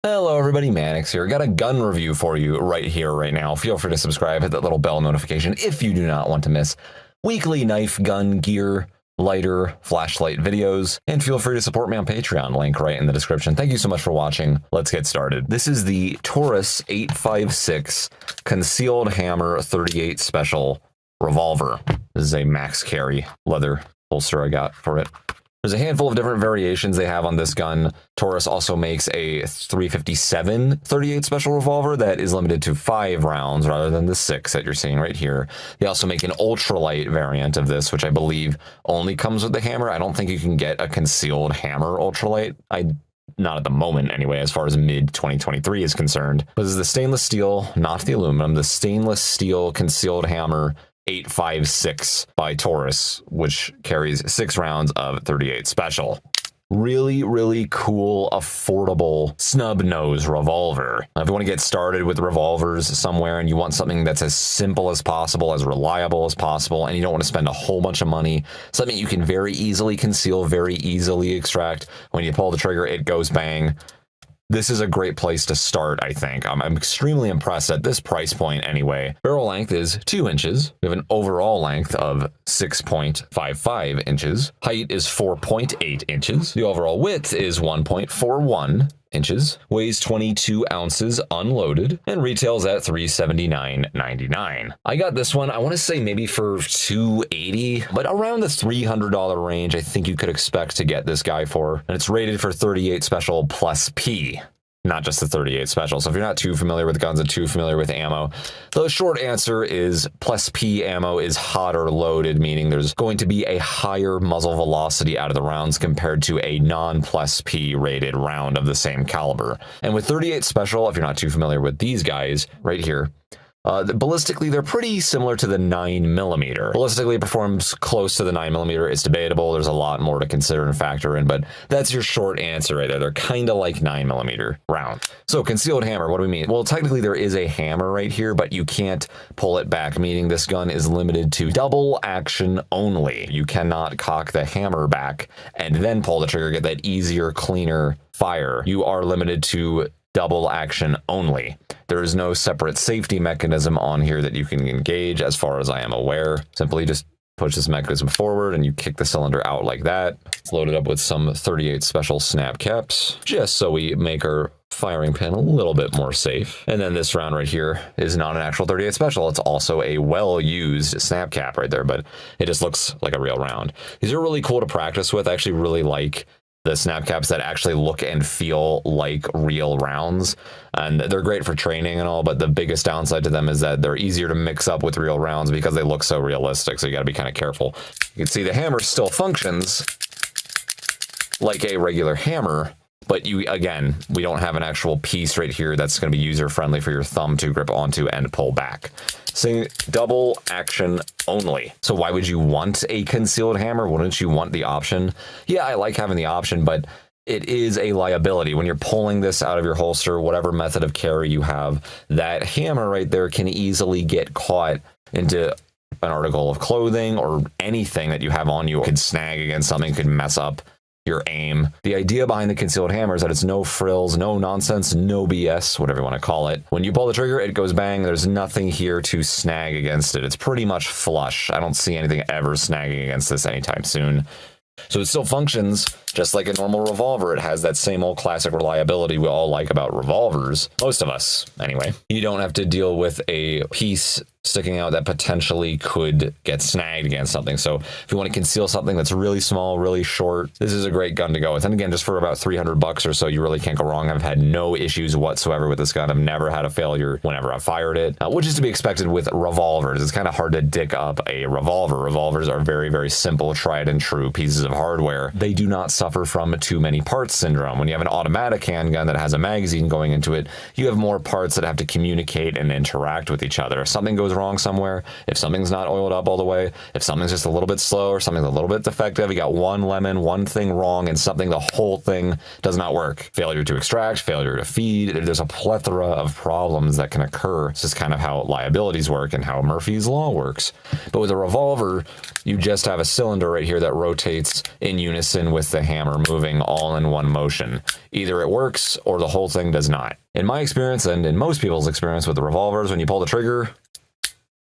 Hello everybody, Mannix here. Got a gun review for you right here, right now. Feel free to subscribe, hit that little bell notification if you do not want to miss weekly knife, gun, gear, lighter, flashlight videos, and feel free to support me on Patreon, link right in the description. Thank you so much for watching. Let's get started. This is the Taurus 856 Concealed Hammer 38 Special Revolver. This is a max carry leather holster I got for it. There's a handful of different variations they have on this gun. Taurus also makes a 357 38 special revolver that is limited to 5 rounds rather than the 6 that you're seeing right here. They also make an ultralight variant of this, which I believe only comes with the hammer. I don't think you can get a concealed hammer ultralight. Not at the moment anyway, as far as mid 2023 is concerned. This is the stainless steel, not the aluminum, the stainless steel concealed hammer 856 by Taurus, which carries 6 rounds of 38 special. Really, really cool, affordable snub nose revolver. If you want to get started with revolvers somewhere and you want something that's as simple as possible, as reliable as possible, and you don't want to spend a whole bunch of money, something you can very easily conceal, very easily extract. When you pull the trigger, it goes bang. This is a great place to start, I think. I'm extremely impressed at this price point anyway. Barrel length is 2 inches. We have an overall length of 6.55 inches. Height is 4.8 inches. The overall width is 1.41 inches, weighs 22 ounces unloaded, and retails at $379.99. I got this one, I want to say maybe for $280, but around the $300 range I think you could expect to get this guy for. And it's rated for 38 special plus P. Not just the 38 special. So if you're not too familiar with guns and too familiar with ammo, the short answer is plus P ammo is hotter loaded, meaning there's going to be a higher muzzle velocity out of the rounds compared to a non-plus P rated round of the same caliber. And with 38 special, if you're not too familiar with these guys right here, ballistically, they're pretty similar to the 9mm. Ballistically, it performs close to the 9mm. It's debatable. There's a lot more to consider and factor in, but that's your short answer right there. They're kind of like 9mm round. So concealed hammer, what do we mean? Well, technically there is a hammer right here, but you can't pull it back, meaning this gun is limited to double action only. You cannot cock the hammer back and then pull the trigger, get that easier, cleaner fire. You are limited to double action only. There is no separate safety mechanism on here that you can engage as far as I am aware. Simply just push this mechanism forward and you kick the cylinder out like that. It's loaded up with some 38 special snap caps, just so we make our firing pin a little bit more safe. And then this round right here is not an actual 38 special. It's also a well-used snap cap right there, but it just looks like a real round. These are really cool to practice with. I actually really like the snap caps that actually look and feel like real rounds, and they're great for training and all, but the biggest downside to them is that they're easier to mix up with real rounds because they look so realistic, so you got to be kind of careful. You can see the hammer still functions like a regular hammer, but we don't have an actual piece right here that's going to be user friendly for your thumb to grip onto and pull back. Saying double action only. So why would you want a concealed hammer? Wouldn't you want the option? Yeah, I like having the option, but it is a liability. When you're pulling this out of your holster, whatever method of carry you have, that hammer right there can easily get caught into an article of clothing or anything that you have on you. It could snag against something, could mess up your aim. The idea behind the concealed hammer is that it's no frills, no nonsense, no BS, whatever you want to call it. When you pull the trigger, it goes bang. There's nothing here to snag against it. It's pretty much flush. I don't see anything ever snagging against this anytime soon. So it still functions just like a normal revolver. It has that same old classic reliability we all like about revolvers. Most of us, anyway. You don't have to deal with a piece sticking out that potentially could get snagged against something. So if you want to conceal something that's really small, really short, this is a great gun to go with. And again, just for about $300 or so, you really can't go wrong. I've had no issues whatsoever with this gun. I've never had a failure whenever I fired it, which is to be expected with revolvers. It's kind of hard to dig up a revolver. Revolvers are very, very simple, tried and true pieces of hardware. They do not suffer from too many parts syndrome. When you have an automatic handgun that has a magazine going into it, you have more parts that have to communicate and interact with each other. If something goes goes wrong somewhere, if something's not oiled up all the way, if something's just a little bit slow or something's a little bit defective, you got one lemon, one thing wrong, and the whole thing does not work. Failure to extract, failure to feed. There's a plethora of problems that can occur. It's just kind of how liabilities work and how Murphy's Law works. But with a revolver, you just have a cylinder right here that rotates in unison with the hammer moving all in one motion. Either it works or the whole thing does not. In my experience, and in most people's experience with the revolvers, when you pull the trigger,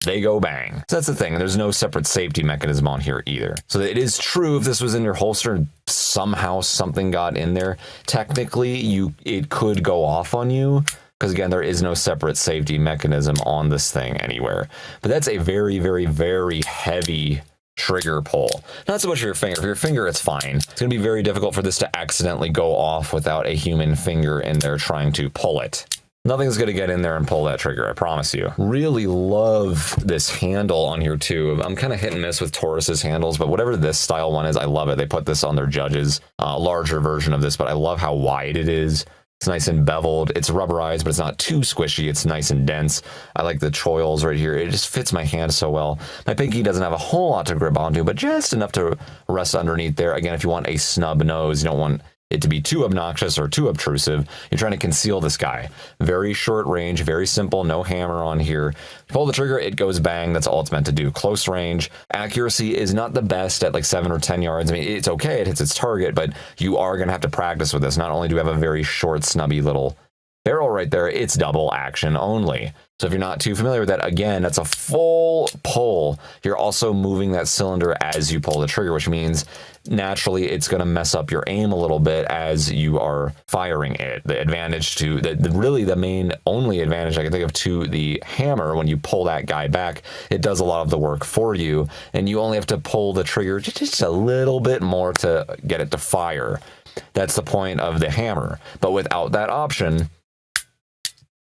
they go bang. So that's the thing. There's no separate safety mechanism on here either. So it is true if this was in your holster and somehow something got in there, technically it could go off on you. Because again, there is no separate safety mechanism on this thing anywhere. But that's a very, very, very heavy trigger pull. Not so much for your finger. For your finger, it's fine. It's going to be very difficult for this to accidentally go off without a human finger in there trying to pull it. Nothing's going to get in there and pull that trigger, I promise you. Really love this handle on here too. I'm kind of hit and miss with Taurus's handles, but whatever this style one is, I love it. They put this on their Judges, larger version of this, but I love how wide it is. It's nice and beveled. It's rubberized, but it's not too squishy. It's nice and dense. I like the choils right here. It just fits my hand so well. My pinky doesn't have a whole lot to grip onto, but just enough to rest underneath there. Again, if you want a snub nose, you don't want it to be too obnoxious or too obtrusive. You're trying to conceal this guy. Very short range, very simple, no hammer on here. You pull the trigger, it goes bang. That's all it's meant to do. Close range. Accuracy is not the best at like 7 or 10 yards. I mean, it's okay, it hits its target, but you are going to have to practice with this. Not only do we have a very short, snubby little barrel right there, it's double action only. So if you're not too familiar with that, again, that's a full pull. You're also moving that cylinder as you pull the trigger, which means naturally it's going to mess up your aim a little bit as you are firing it. The advantage to, really the main only advantage I can think of to the hammer, when you pull that guy back, it does a lot of the work for you, and you only have to pull the trigger just a little bit more to get it to fire. That's the point of the hammer. But without that option,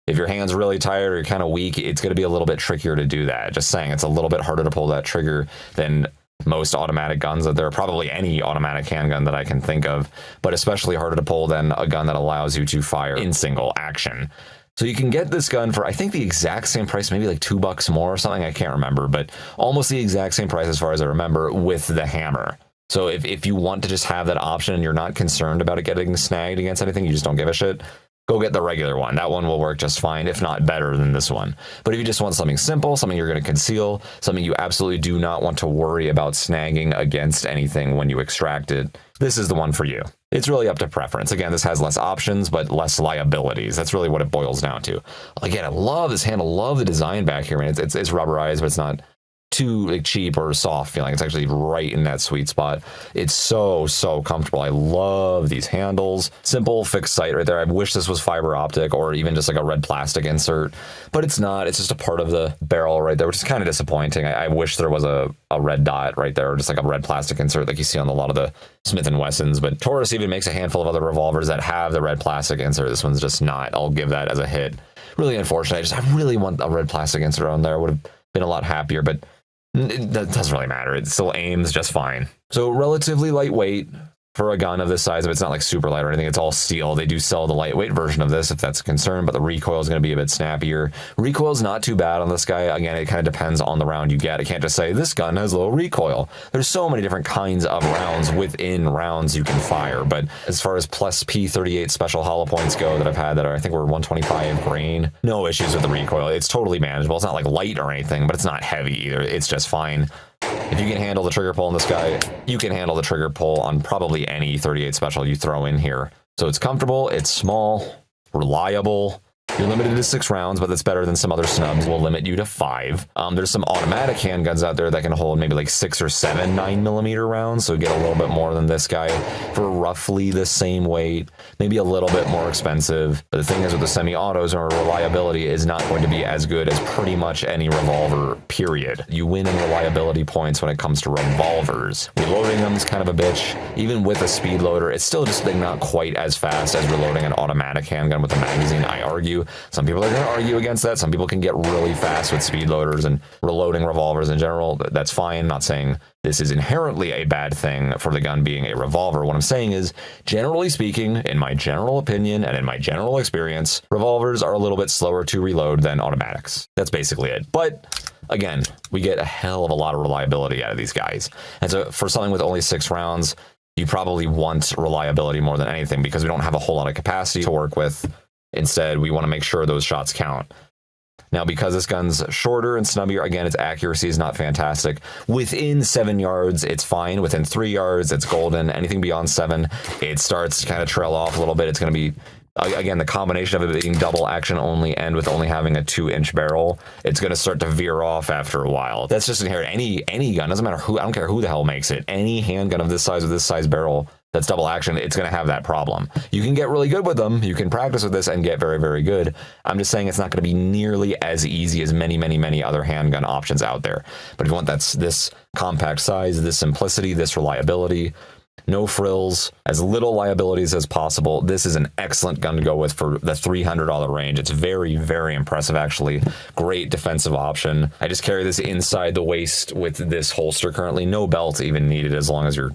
if your hand's really tired or you're kind of weak, it's going to be a little bit trickier to do that. Just saying, it's a little bit harder to pull that trigger than most automatic guns out there, probably any automatic handgun that I can think of, but especially harder to pull than a gun that allows you to fire in single action. So you can get this gun for, I think, the exact same price, maybe like $2 more or something, I can't remember, but almost the exact same price as far as I remember with the hammer. So if you want to just have that option and you're not concerned about it getting snagged against anything, you just don't give a shit, go get the regular one. That one will work just fine, if not better than this one. But if you just want something simple, something you're going to conceal, something you absolutely do not want to worry about snagging against anything when you extract it, this is the one for you. It's really up to preference. Again, this has less options, but less liabilities. That's really what it boils down to. Again, I love this handle. Love the design back here, man. It's rubberized, but it's not too like cheap or soft feeling. It's actually right in that sweet spot. It's so comfortable. I love these handles. Simple fixed sight right there. I wish this was fiber optic or even just like a red plastic insert, but it's not. It's just a part of the barrel right there, which is kind of disappointing. I wish there was a red dot right there, or just like a red plastic insert like you see on a lot of the Smith & Wessons. But Taurus even makes a handful of other revolvers that have the red plastic insert. This one's just not. I'll give that as a hit. Really unfortunate. I really want a red plastic insert on there. I would have been a lot happier, but that doesn't really matter. It still aims just fine. So relatively lightweight for a gun of this size, but it's not like super light or anything. It's all steel. They do sell the lightweight version of this if that's a concern, but the recoil is going to be a bit snappier. Recoil is not too bad on this guy. Again, it kind of depends on the round you get. I can't just say this gun has low recoil. There's so many different kinds of rounds within rounds you can fire, but as far as plus P38 special hollow points go that I've had that are, I think were 125 grain, no issues with the recoil. It's totally manageable. It's not like light or anything, but it's not heavy either. It's just fine. If you can handle the trigger pull on this guy, you can handle the trigger pull on probably any 38 special you throw in here. So it's comfortable, it's small, reliable. You're limited to 6 rounds, but that's better than some other snubs will limit you to 5. There's some automatic handguns out there that can hold maybe like 6 or 7 9mm rounds, so get a little bit more than this guy for roughly the same weight, maybe a little bit more expensive. But the thing is with the semi-autos, our reliability is not going to be as good as pretty much any revolver, period. You win in reliability points when it comes to revolvers. Reloading them is kind of a bitch. Even with a speed loader, it's still just like not quite as fast as reloading an automatic handgun with a magazine, I argue. Some people are going to argue against that. Some people can get really fast with speed loaders and reloading revolvers in general. That's fine. I'm not saying this is inherently a bad thing for the gun being a revolver. What I'm saying is, generally speaking, in my general opinion and in my general experience, revolvers are a little bit slower to reload than automatics. That's basically it. But again, we get a hell of a lot of reliability out of these guys. And so for something with only 6 rounds, you probably want reliability more than anything because we don't have a whole lot of capacity to work with. Instead, we want to make sure those shots count. Now, because this gun's shorter and snubbier, again, its accuracy is not fantastic. Within 7 yards, it's fine. Within 3 yards, it's golden. Anything beyond 7, it starts to kind of trail off a little bit. It's going to be, again, the combination of it being double action only and with only having a 2-inch barrel, it's going to start to veer off after a while. That's just inherent. Any gun, doesn't matter who, I don't care who the hell makes it. Any handgun of this size with this size barrel that's double action, it's going to have that problem. You can get really good with them. You can practice with this and get very, very good. I'm just saying it's not going to be nearly as easy as many other handgun options out there. But if you want this compact size, this simplicity, this reliability, no frills, as little liabilities as possible, this is an excellent gun to go with for the $300 range. It's very, very impressive, actually. Great defensive option. I just carry this inside the waist with this holster currently. No belt even needed as long as your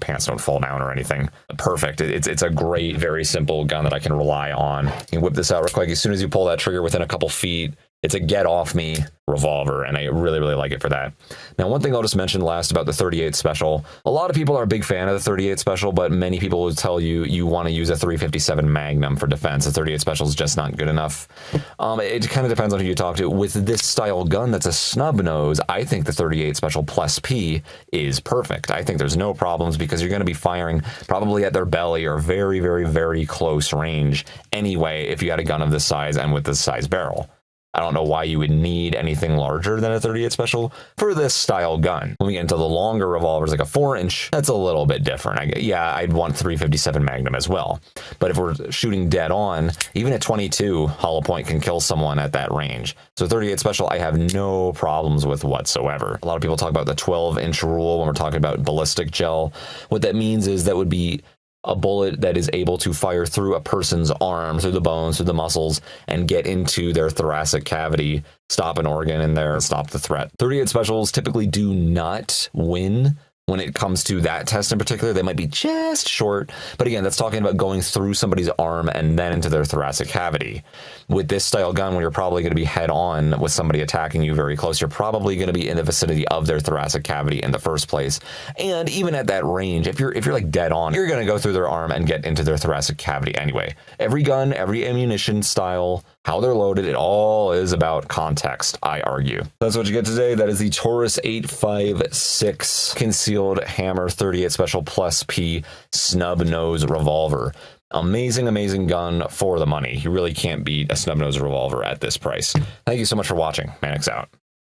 pants don't fall down or anything. Perfect. It's a great, very simple gun that I can rely on. You can whip this out real quick. As soon as you pull that trigger within a couple feet, it's a get off me revolver, and I really, really like it for that. Now, one thing I'll just mention last about the 38 Special. A lot of people are a big fan of the 38 Special, but many people will tell you you want to use a 357 Magnum for defense. The 38 Special is just not good enough. It kind of depends on who you talk to. With this style gun that's a snub nose, I think the 38 Special Plus P is perfect. I think there's no problems because you're going to be firing probably at their belly or very, very, very close range anyway if you had a gun of this size and with this size barrel. I don't know why you would need anything larger than a 38 Special for this style gun. When we get into the longer revolvers, like a 4-inch, that's a little bit different. I'd want 357 Magnum as well. But if we're shooting dead on, even at 22, hollow point can kill someone at that range. So 38 Special, I have no problems with whatsoever. A lot of people talk about the 12-inch rule when we're talking about ballistic gel. What that means is that would be a bullet that is able to fire through a person's arm, through the bones, through the muscles, and get into their thoracic cavity, stop an organ in there, stop the threat. 38 Specials typically do not win when it comes to that test in particular. They might be just short, but again, that's talking about going through somebody's arm and then into their thoracic cavity. With this style gun, when you're probably going to be head on with somebody attacking you very close, you're probably going to be in the vicinity of their thoracic cavity in the first place. And even at that range, if you're like dead on, you're going to go through their arm and get into their thoracic cavity anyway. Every gun, every ammunition style, how they're loaded, it all is about context, I argue. That's what you get today. That is the Taurus 856 Concealed Hammer 38 Special Plus P snub nose revolver. Amazing, amazing gun for the money. You really can't beat a snub nose revolver at this price. Thank you so much for watching. Manix out.